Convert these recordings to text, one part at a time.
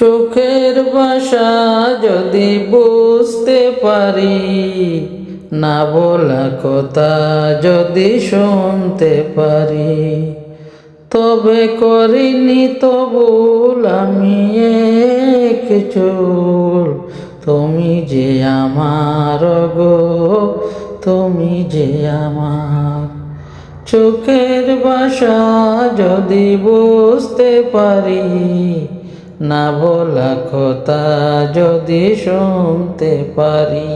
চোখের ভাষা যদি বুঝতে পারি, না বলা কথা যদি শুনতে পারি, তবে করিনি তো ভুল আমি এক চুল। তুমি যে আমার গো, তুমি যে আমার। চোখের ভাষা যদি বুঝতে পারি, না বলা কথা যদি শুনতে পারি,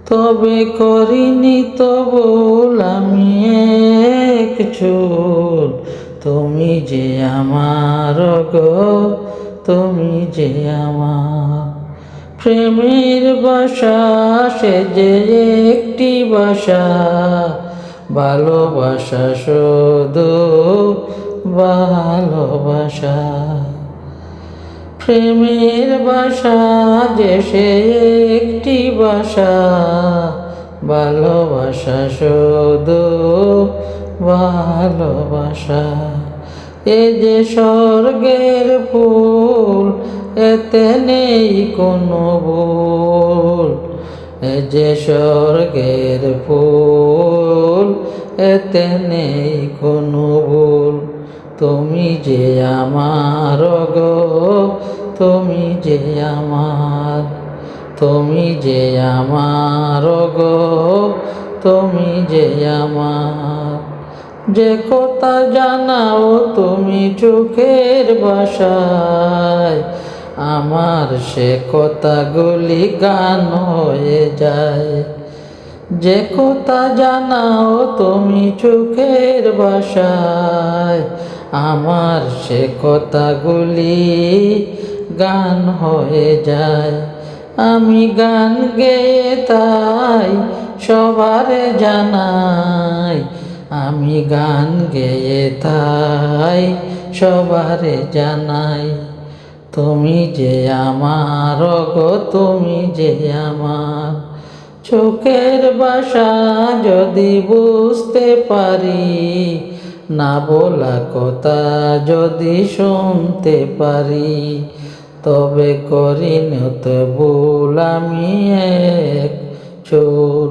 তবে করিনি তো ভুল আমি এক চুল। তুমি যে আমার গো, তুমি যে আমার। প্রেমের ভাষা সে যে একটি ভাষা, ভালোবাসা শুধু ভালোবাসা। প্রেমের ভাষা যে সে একটি ভাষা, ভালোবাসা শুধু ভালোবাসা। এ যে স্বর্গের ফুল, এতে নেই কোনো ভুল। এ যে স্বর্গের ফুল, এতে নেই কোনো ভুল। তুমি যে আমার গো, তুমি যে আমার। তুমি যে আমার গো, তুমি যে আমার। যে কথা জানাও তুমি চোখের ভাষায়, আমার সে কথাগুলি গান হয়ে যায়। যে কথা জানাও তুমি চোখের ভাষায়, আমার সে কথাগুলি গান হয়ে যায়। আমি গান গেয়ে তাই সবারে জানাই, আমি গান গেয়ে তাই সবারে জানাই। তুমি যে আমার গো, তুমি যে আমার। চোখের ভাষা যদি বুঝতে পারি, না বলা কথা যদি শুনতে পারি, তবে করিনি তো ভুল আমি এক চুল।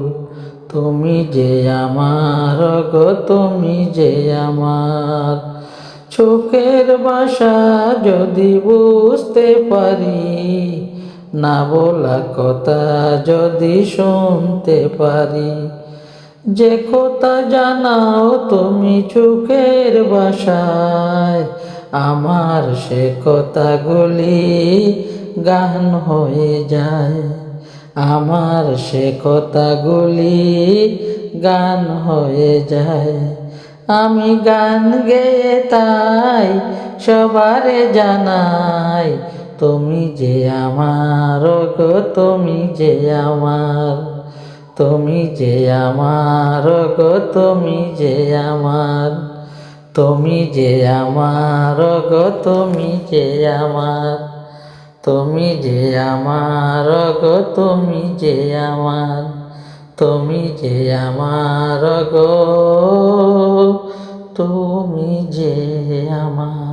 তুমি যে আমার গো, তুমি যে আমার। চোখের ভাষা যদি বুঝতে পারি, না বলা কথা যদি শুনতে পারি, যে কথা জানাও তুমি চোখের ভাষায়, আমার সে কথাগুলি গান হয়ে যায়। আমার সে কথাগুলি গান হয়ে যায়। আমি গান গেয়ে তাই সবারে জানাই, তুমি যে আমার গো, তুমি যে আমার। তুমি যে আমার গো, তুমি যে আমার। তুমি যে আমার গো, তুমি যে আমার। তুমি যে আমার গো, তুমি যে আমার। তুমি যে আমার গো, তুমি যে আমার।